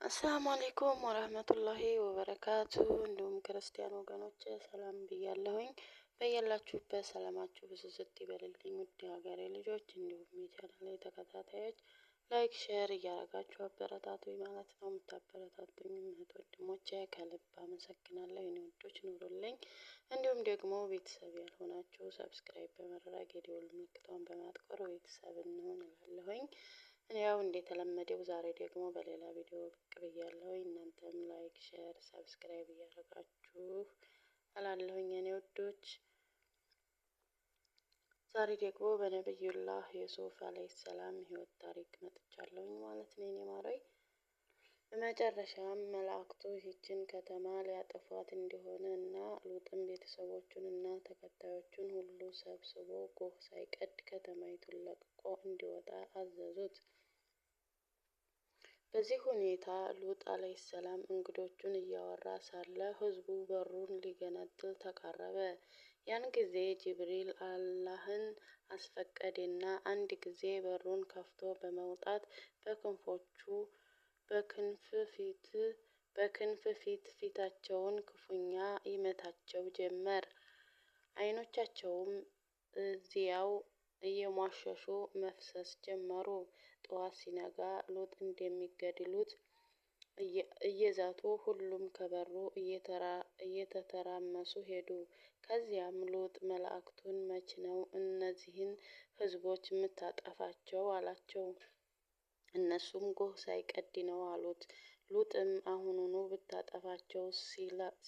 አሰላሙ አለይኩም ወራህመቱላሂ ወበረካቱ። እንዲሁም ክርስቲያን ወገኖች ሰላም ብያለሁኝ። በያላችሁበት ሰላማችሁ ብዝዝት ይበልልኝ። ውድ ሀገሬ ልጆች እንዲሁም የቻናሌ ተከታታዮች ላይክ ሼር እያደረጋችሁ አበረታቱኝ ማለት ነው። የምታበረታቱኝ እህት ወንድሞቼ ከልብ አመሰግናለሁ። የኔ ወዶች ኑሩልኝ። እንዲሁም ደግሞ ቤተሰብ ያልሆናችሁ ሰብስክራይብ በማድረግ የደወል ምልክቷን በማጥቆር ቤተሰብ እንሆን እላለሁኝ። ያው እንደተለመደው ዛሬ ደግሞ በሌላ ቪዲዮ ብቅ ብያለሁኝ። እናንተም ላይክ ሼር ሰብስክራይብ እያደረጋችሁ እላለሁኝ የኔ ወዶች። ዛሬ ደግሞ በነብዩላህ ዩሱፍ አለይሂ ሰላም ህይወት ታሪክ መጥቻለሁኝ ማለት ነው የኔ ማሮይ። በመጨረሻም መላእክቱ ይህችን ከተማ ሊያጠፏት እንደሆነ እና ሉጥም ቤተሰቦቹን እና ተከታዮቹን ሁሉ ሰብስቦ ጎህ ሳይቀድ ከተማይቱን ለቅቆ እንዲወጣ አዘዙት። በዚህ ሁኔታ ሉጥ አለይሂ ሰላም እንግዶቹን እያወራ ሳለ ህዝቡ በሩን ሊገነጥል ተቃረበ። ያን ጊዜ ጅብሪል አላህን አስፈቀደና አንድ ጊዜ በሩን ከፍቶ በመውጣት በክንፍ ፊታቸውን ክፉኛ ይመታቸው ጀመር። አይኖቻቸውም እዚያው እየሟሸሹ መፍሰስ ጀመሩ። ጠዋት ሲነጋ ሉጥ እንደሚገድሉት እየዛቱ ሁሉም ከበሩ እየተተራመሱ ሄዱ። ከዚያም ሉጥ መላእክቱን መች ነው እነዚህን ህዝቦች የምታጠፋቸው አላቸው። እነሱም ጎህ ሳይቀድ ነው አሉት። ሉጥም አሁኑኑ ብታጠፋቸው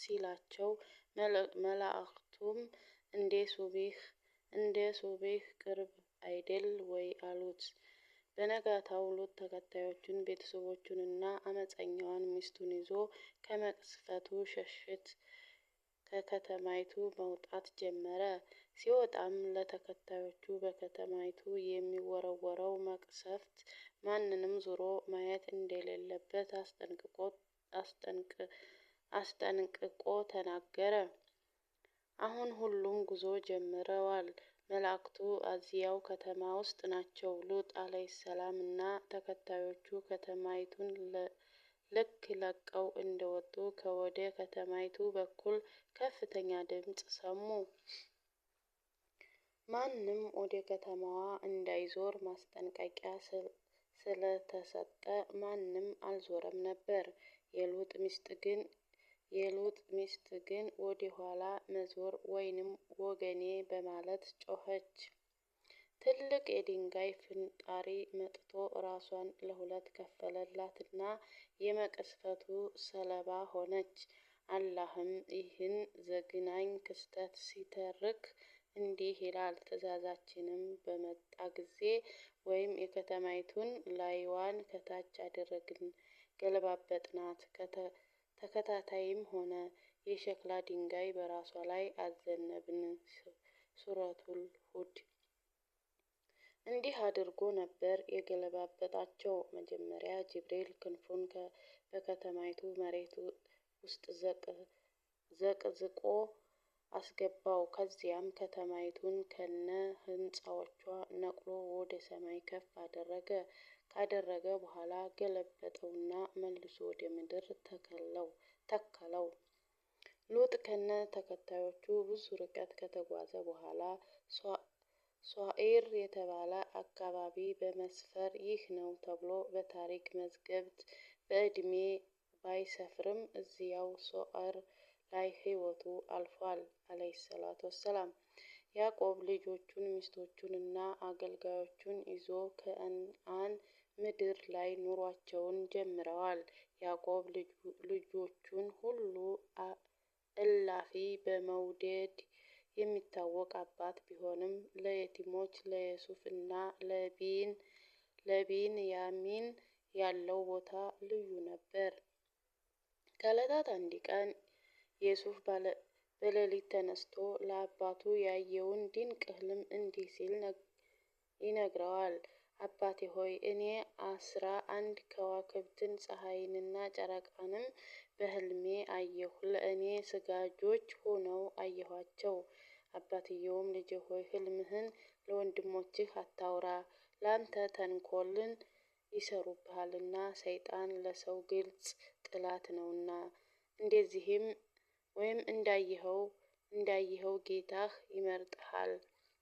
ሲላቸው መላእክቱም እንደ ሱቢህ ቅርብ አይደል ወይ አሉት። በነጋታው ሉጥ ተከታዮቹን ቤተሰቦቹንና አመፀኛዋን ሚስቱን ይዞ ከመቅሰፍቱ ሸሽት ከከተማይቱ መውጣት ጀመረ። ሲወጣም ለተከታዮቹ በከተማይቱ የሚወረወረው መቅሰፍት ማንንም ዞሮ ማየት እንደሌለበት አስጠንቅቆ ተናገረ። አሁን ሁሉም ጉዞ ጀምረዋል። መላእክቱ እዚያው ከተማ ውስጥ ናቸው። ሉጥ አለይሂ ሰላም እና ተከታዮቹ ከተማይቱን ልክ ለቀው እንደወጡ ከወደ ከተማይቱ በኩል ከፍተኛ ድምፅ ሰሙ። ማንም ወደ ከተማዋ እንዳይዞር ማስጠንቀቂያ ስለተሰጠ ማንም አልዞረም ነበር። የሉጥ ሚስት ግን ወደ ኋላ መዞር ወይንም ወገኔ በማለት ጮኸች። ትልቅ የድንጋይ ፍንጣሪ መጥቶ ራሷን ለሁለት ከፈለላትና የመቅሰፍቱ ሰለባ ሆነች። አላህም ይህን ዘግናኝ ክስተት ሲተርክ እንዲህ ይላል። ትዕዛዛችንም በመጣ ጊዜ ወይም የከተማይቱን ላይዋን ከታች አደረግን፣ ገለባበጥናት። ተከታታይም ሆነ የሸክላ ድንጋይ በራሷ ላይ አዘነብን። ሱረቱል ሁድ። እንዲህ አድርጎ ነበር የገለባበጣቸው። መጀመሪያ ጅብሪል ክንፉን በከተማይቱ መሬት ውስጥ ዘቅዝቆ አስገባው። ከዚያም ከተማይቱን ከነ ህንፃዎቿ ነቅሎ ወደ ሰማይ ከፍ ካደረገ በኋላ ገለበጠውና መልሶ ወደ ምድር ተከለው። ሉጥ ከነ ተከታዮቹ ብዙ ርቀት ከተጓዘ በኋላ ሷኢር የተባለ አካባቢ በመስፈር ይህ ነው ተብሎ በታሪክ መዛግብት በእድሜ ባይሰፍርም እዚያው ሷኢር ላይ ህይወቱ አልፏል አለይሂ ሰላቱ ወሰላም። ያዕቆብ ልጆቹን ሚስቶቹንና አገልጋዮቹን ይዞ ከነዓን ምድር ላይ ኑሯቸውን ጀምረዋል። ያዕቆብ ልጆቹን ሁሉ እላፊ በመውደድ የሚታወቅ አባት ቢሆንም ለየቲሞች ለዩሱፍ እና ለቢንያሚን ያለው ቦታ ልዩ ነበር። ከዕለታት አንድ ቀን ዩሱፍ በሌሊት ተነስቶ ለአባቱ ያየውን ድንቅ ህልም እንዲህ ሲል ይነግረዋል። አባቴ ሆይ እኔ 11 ከዋክብትን ፀሐይንና ጨረቃንም በህልሜ አየሁ። ለእኔ ስጋጆች ሆነው አየኋቸው። አባትየውም ልጄ ሆይ ህልምህን ለወንድሞችህ አታውራ፣ ላንተ ተንኮልን ይሰሩብሃልና ሰይጣን ለሰው ግልጽ ጠላት ነውና። እንደዚህም ወይም እንዳየኸው ጌታህ ይመርጥሃል፣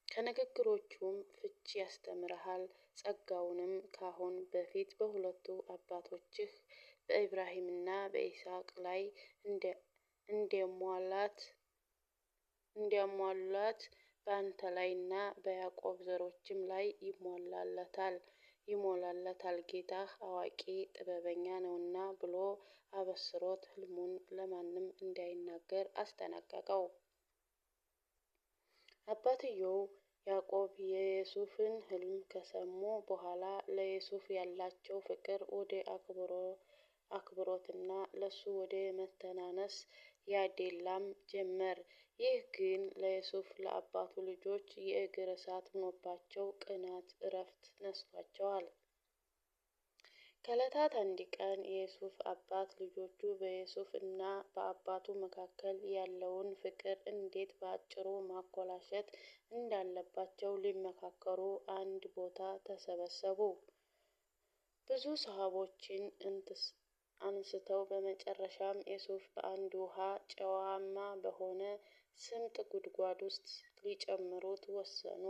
ከንግግሮቹም ፍቺ ያስተምርሃል። ጸጋውንም ካሁን በፊት በሁለቱ አባቶችህ በኢብራሂምና በይስሐቅ ላይ እንዲያሟላት በአንተ ላይና በያዕቆብ ዘሮችም ላይ ይሞላለታል። ጌታህ አዋቂ ጥበበኛ ነውና ብሎ አበስሮት ሕልሙን ለማንም እንዳይናገር አስጠነቀቀው። አባትየው ያዕቆብ የዮሴፍን ሕልም ከሰሙ በኋላ ለዮሴፍ ያላቸው ፍቅር ወደ አክብሮትና ለሱ ወደ መተናነስ ያደላም ጀመር። ይህ ግን ለዮሴፍ ለአባቱ ልጆች የእግር እሳት ሆኖባቸው ቅናት እረፍት ነስቷቸዋል። ከዕለታት አንድ ቀን የዮሴፍ አባት ልጆቹ በዮሴፍ እና በአባቱ መካከል ያለውን ፍቅር እንዴት በአጭሩ ማኮላሸት እንዳለባቸው ሊመካከሩ አንድ ቦታ ተሰበሰቡ። ብዙ ሀሳቦችን አንስተው በመጨረሻም ዮሴፍ በአንድ ውሃ ጨዋማ በሆነ ስምጥ ጉድጓድ ውስጥ ሊጨምሩት ወሰኑ።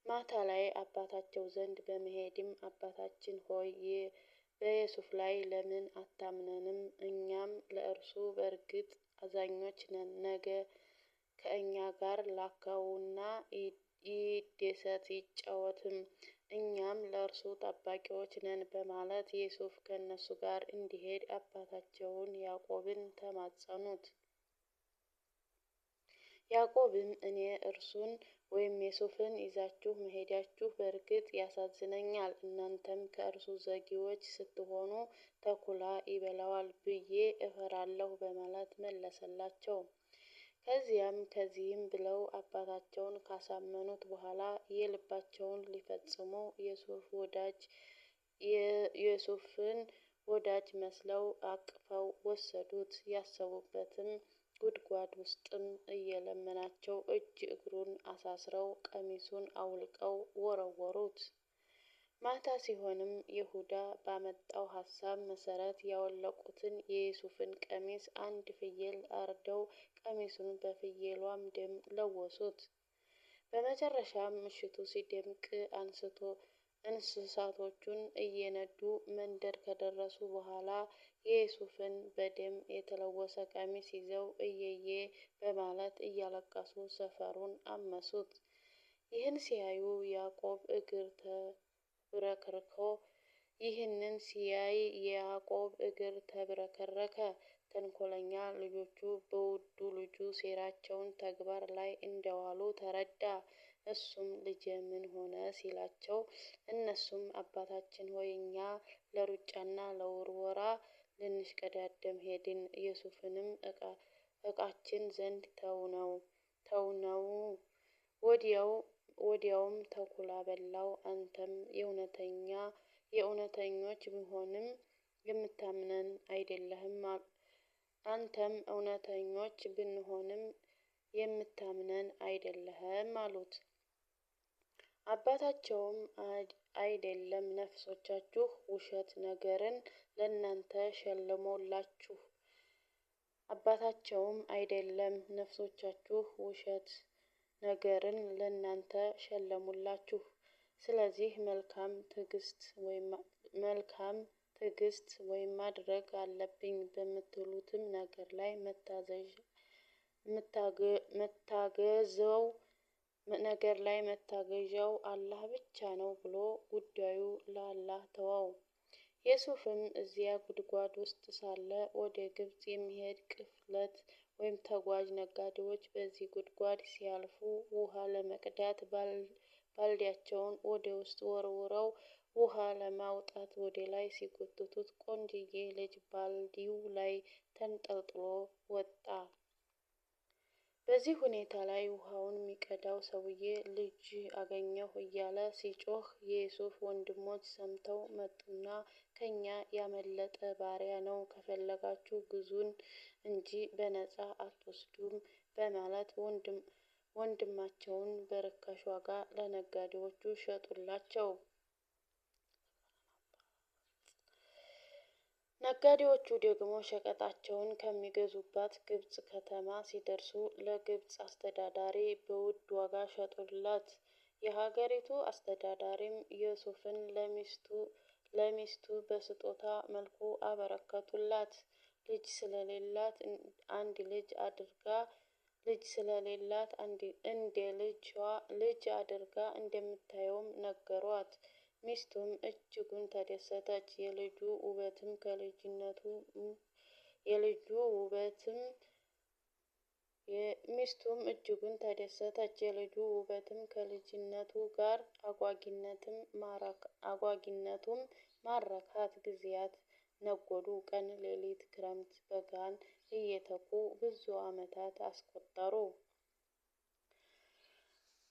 ማታ ላይ አባታቸው ዘንድ በመሄድም አባታችን ሆይ በዮሴፍ ላይ ለምን አታምነንም? እኛም ለእርሱ በእርግጥ አዛኞች ነን። ነገ ከእኛ ጋር ላከውና ይደሰት ይጫወትም፣ እኛም ለእርሱ ጠባቂዎች ነን በማለት ዮሴፍ ከእነሱ ጋር እንዲሄድ አባታቸውን ያዕቆብን ተማጸኑት። ያዕቆብም እኔ እርሱን ወይም ዮሴፍን ይዛችሁ መሄዳችሁ በእርግጥ ያሳዝነኛል፣ እናንተም ከእርሱ ዘጊዎች ስትሆኑ ተኩላ ይበላዋል ብዬ እፈራለሁ በማለት መለሰላቸው። ከዚህም ብለው አባታቸውን ካሳመኑት በኋላ የልባቸውን ሊፈጽሙ የዮሴፍን ወዳጅ መስለው አቅፈው ወሰዱት። ያሰቡበትም ጉድጓድ ውስጥም እየለመናቸው እጅ እግሩን አሳስረው ቀሚሱን አውልቀው ወረወሩት። ማታ ሲሆንም ይሁዳ ባመጣው ሀሳብ መሰረት ያወለቁትን የዮሴፍን ቀሚስ አንድ ፍየል አርደው ቀሚሱን በፍየሏም ደም ለወሱት። በመጨረሻም ምሽቱ ሲደምቅ እንስሳቶቹን እየነዱ መንደር ከደረሱ በኋላ የዮሴፍን በደም የተለወሰ ቀሚስ ይዘው እየዬ በማለት እያለቀሱ ሰፈሩን አመሱት። ይህንን ሲያይ ያዕቆብ እግር ተብረከረከ። ተንኮለኛ ልጆቹ በውዱ ልጁ ሴራቸውን ተግባር ላይ እንደዋሉ ተረዳ። እሱም ልጄ ምን ሆነ ሲላቸው፣ እነሱም አባታችን ሆይ እኛ ለሩጫና ለውርወራ ልንሽቀዳደም ሄድን፣ ዮሴፍንም ዕቃችን ዘንድ ተውነው፣ ወዲያውም ተኩላ በላው። አንተም እውነተኞች ብንሆንም የምታምነን አይደለህም አሉት። አባታቸውም አይደለም ነፍሶቻችሁ ውሸት ነገርን ለእናንተ ሸለሙላችሁ። ስለዚህ መልካም ትዕግስት ወይም ማድረግ አለብኝ በምትሉትም ነገር ላይ መታገዣው አላህ ብቻ ነው ብሎ ጉዳዩ ለአላህ ተወው። ዮሴፍም እዚያ ጉድጓድ ውስጥ ሳለ ወደ ግብጽ የሚሄድ ቅፍለት ወይም ተጓዥ ነጋዴዎች በዚህ ጉድጓድ ሲያልፉ ውሃ ለመቅዳት ባልዲያቸውን ወደ ውስጥ ወርውረው ውሃ ለማውጣት ወደ ላይ ሲጎትቱት ቆንጅዬ ልጅ ባልዲው ላይ ተንጠልጥሎ ወጣ። በዚህ ሁኔታ ላይ ውሃውን ሚቀዳው ሰውዬ ልጅ አገኘሁ እያለ ሲጮህ የዮሴፍ ወንድሞች ሰምተው መጡና ከኛ ያመለጠ ባሪያ ነው፣ ከፈለጋችሁ ግዙን እንጂ በነፃ አትወስዱም በማለት ወንድማቸውን በርካሽ ዋጋ ለነጋዴዎቹ ሸጡላቸው። ነጋዴዎቹ ደግሞ ሸቀጣቸውን ከሚገዙባት ግብጽ ከተማ ሲደርሱ ለግብጽ አስተዳዳሪ በውድ ዋጋ ሸጡለት። የሀገሪቱ አስተዳዳሪም ዩሱፍን ለሚስቱ በስጦታ መልኩ አበረከቱላት። ልጅ ስለሌላት እንደ ልጅ አድርጋ እንደምታየውም ነገሯት። ሚስቱም እጅጉን ተደሰተች። የልጁ ውበትም ከልጅነቱ ጋር አጓጊነቱም ማረካት። ጊዜያት ነጎዱ። ቀን ሌሊት፣ ክረምት በጋን እየተኩ ብዙ ዓመታት አስቆጠሩ።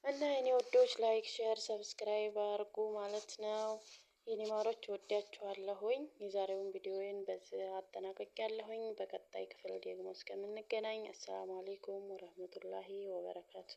እና የኔ ወዶች ላይክ፣ ሼር፣ ሰብስክራይብ አድርጉ ማለት ነው። የኔ ማሮች ወዳችኋለሁኝ። የዛሬውን ቪዲዮዬን በዚህ አጠናቅቄያለሁኝ። በቀጣይ ክፍል ደግሞ እስከምንገናኝ አሰላሙ አለይኩም ወራህመቱላሂ ወበረካቱ።